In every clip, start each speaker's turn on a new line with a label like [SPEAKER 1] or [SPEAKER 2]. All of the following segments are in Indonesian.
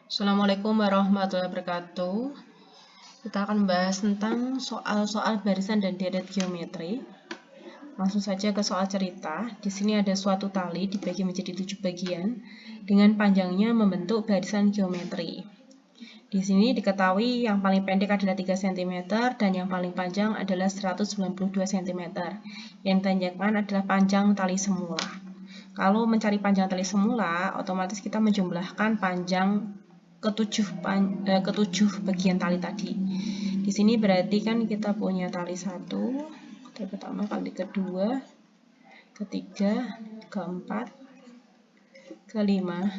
[SPEAKER 1] Assalamualaikum warahmatullahi wabarakatuh. Kita akan membahas tentang soal-soal barisan dan deret geometri. Langsung saja ke soal cerita. Di sini ada suatu tali dibagi menjadi 7 bagian dengan panjangnya membentuk barisan geometri. Di sini diketahui yang paling pendek adalah 3 cm dan yang paling panjang adalah 192 cm. Yang ditanyakan adalah panjang tali semula. Kalau mencari panjang tali semula, otomatis kita menjumlahkan panjang ketujuh bagian tali tadi. Di sini berarti kan kita punya tali 1, tali pertama, tali kedua, ketiga, keempat, kelima,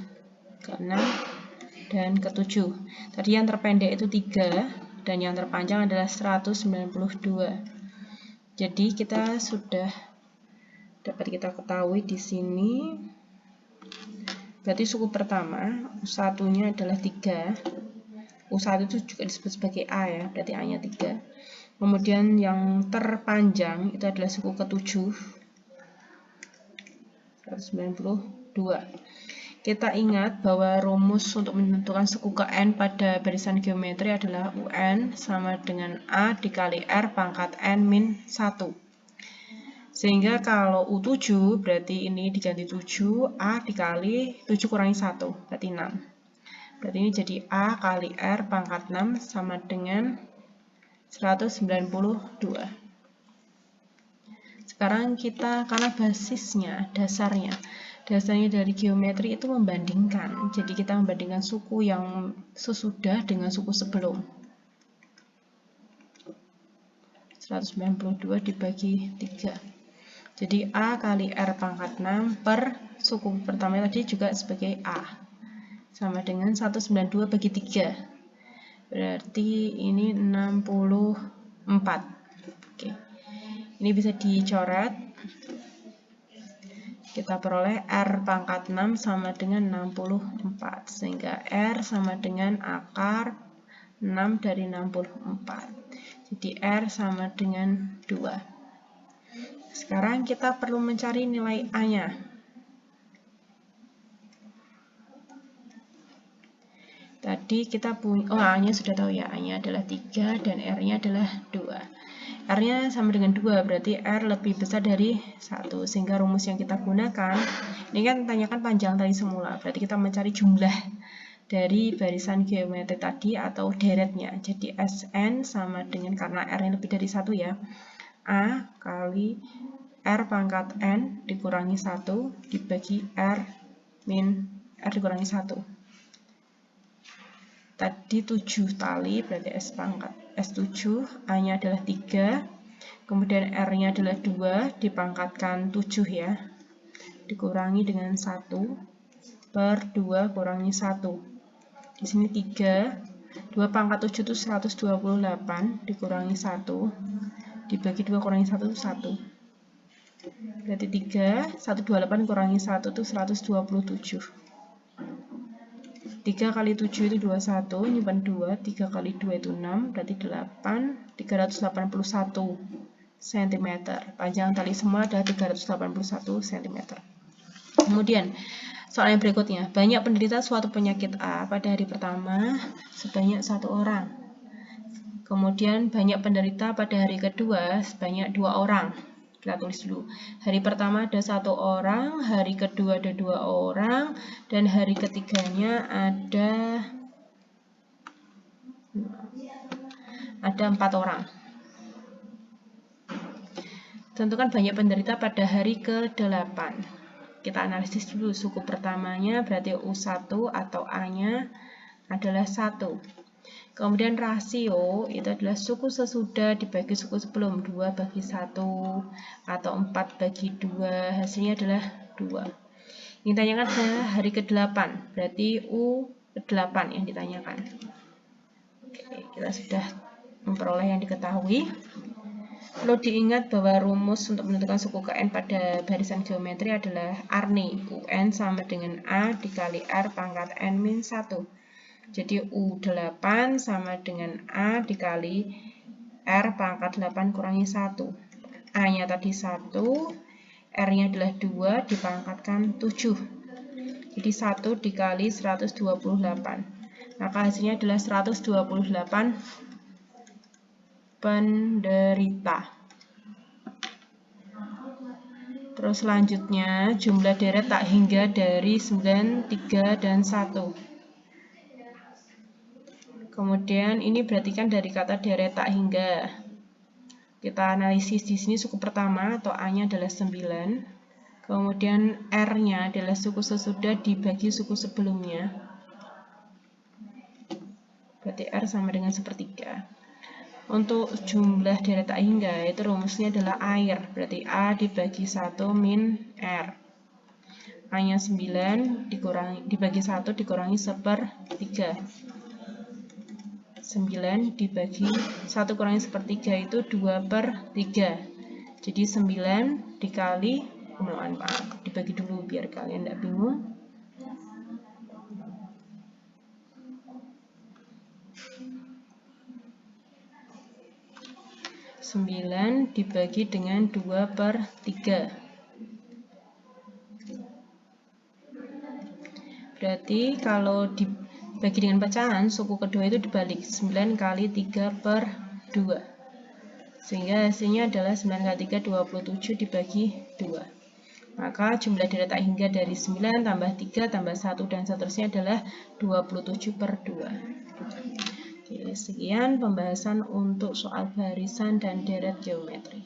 [SPEAKER 1] keenam, dan ketujuh. Tadi yang terpendek itu 3 dan yang terpanjang adalah 192. Jadi kita sudah dapat kita ketahui di sini. Berarti suku pertama, U1-nya adalah 3. U1 itu juga disebut sebagai A ya, berarti A-nya 3. Kemudian yang terpanjang itu adalah suku ke-7, 192. Kita ingat bahwa rumus untuk menentukan suku ke N pada barisan geometri adalah UN sama dengan A dikali R pangkat N min 1. Sehingga kalau U7 berarti ini diganti 7, A dikali 7 kurangi 1, berarti 6. Berarti ini jadi A kali R pangkat 6 sama dengan 192. Sekarang kita, karena basisnya, dasarnya dari geometri itu membandingkan. Jadi kita membandingkan suku yang sesudah dengan suku sebelum. 192 dibagi 3. Jadi A kali R pangkat 6 per suku pertama tadi juga sebagai A. Sama dengan 192 bagi 3. Berarti ini 64. Oke. Ini bisa dicoret. Kita peroleh R pangkat 6 sama dengan 64. Sehingga R sama dengan akar 6 dari 64. Jadi R sama dengan 2. Sekarang kita perlu mencari nilai A-nya. Tadi kita punya, A-nya sudah tahu ya, A-nya adalah 3 dan R-nya adalah 2. R-nya sama dengan 2, berarti R lebih besar dari 1. Sehingga rumus yang kita gunakan, ini kan tanyakan panjang tali semula, berarti kita mencari jumlah dari barisan geometri tadi atau deretnya. Jadi Sn sama dengan, karena R-nya lebih dari 1 ya, A kali R pangkat N dikurangi 1 dibagi R min R dikurangi 1. Tadi 7 tali, berarti S pangkat S7, A-nya adalah 3, kemudian R-nya adalah 2, dipangkatkan 7 ya, dikurangi dengan 1 per 2 kurangi 1. Di sini 3, 2 pangkat 7 itu 128, dikurangi 1, dibagi 2 kurangi 1 itu 1. Berarti 3, 128 kurangi 1 itu 127. 3 kali 7 itu 21, nyimpan 2, 3 kali 2 itu 6, berarti 8, 381 cm. Panjang tali semula adalah 381 cm. Kemudian, soal yang berikutnya, banyak penderita suatu penyakit A pada hari pertama sebanyak 1 orang. Kemudian banyak penderita pada hari kedua sebanyak 2 orang. Kita tulis dulu. Hari pertama ada 1 orang, hari kedua ada 2 orang, dan hari ketiganya ada 4 orang. Tentukan banyak penderita pada hari ke-8. Kita analisis dulu suku pertamanya, berarti U1 atau A-nya adalah 1. Kemudian rasio itu adalah suku sesudah dibagi suku sebelum, 2 bagi 1 atau 4 bagi 2, hasilnya adalah 2. Yang ditanyakan adalah hari ke-8, berarti U8 yang ditanyakan. Oke, kita sudah memperoleh yang diketahui. Perlu diingat bahwa rumus untuk menentukan suku ke N pada barisan geometri adalah Arni, UN sama dengan A dikali R pangkat N min 1. Jadi U8 sama dengan A dikali R pangkat 8 kurangi 1. A-nya tadi 1, R-nya adalah 2, dipangkatkan 7. Jadi 1 dikali 128. Maka hasilnya adalah 128 penderita. Terus selanjutnya jumlah deret tak hingga dari 9, 3, dan 1. Kemudian ini berarti kan dari kata deret tak hingga. Kita analisis di sini suku pertama atau A-nya adalah 9. Kemudian R-nya adalah suku sesudah dibagi suku sebelumnya. Berarti R sama dengan sepertiga. Untuk jumlah deret tak hingga, itu rumusnya adalah air. Berarti A dibagi 1 min R. A-nya 9 dibagi 1 dikurangi 1/3. 9 dibagi 1 kurangi 1/3 itu 2/3. Jadi 9 dikali, dibagi dulu biar kalian tidak bingung. 9 dibagi dengan 2/3. Berarti kalau dibagi dengan pecahan, suku kedua itu dibalik. 9 kali 3/2. Sehingga hasilnya adalah 9 kali 3, 27 dibagi 2. Maka jumlah deret tak hingga dari 9 tambah 3 tambah 1 dan seterusnya adalah 27/2. Oke, sekian pembahasan untuk soal barisan dan deret geometri.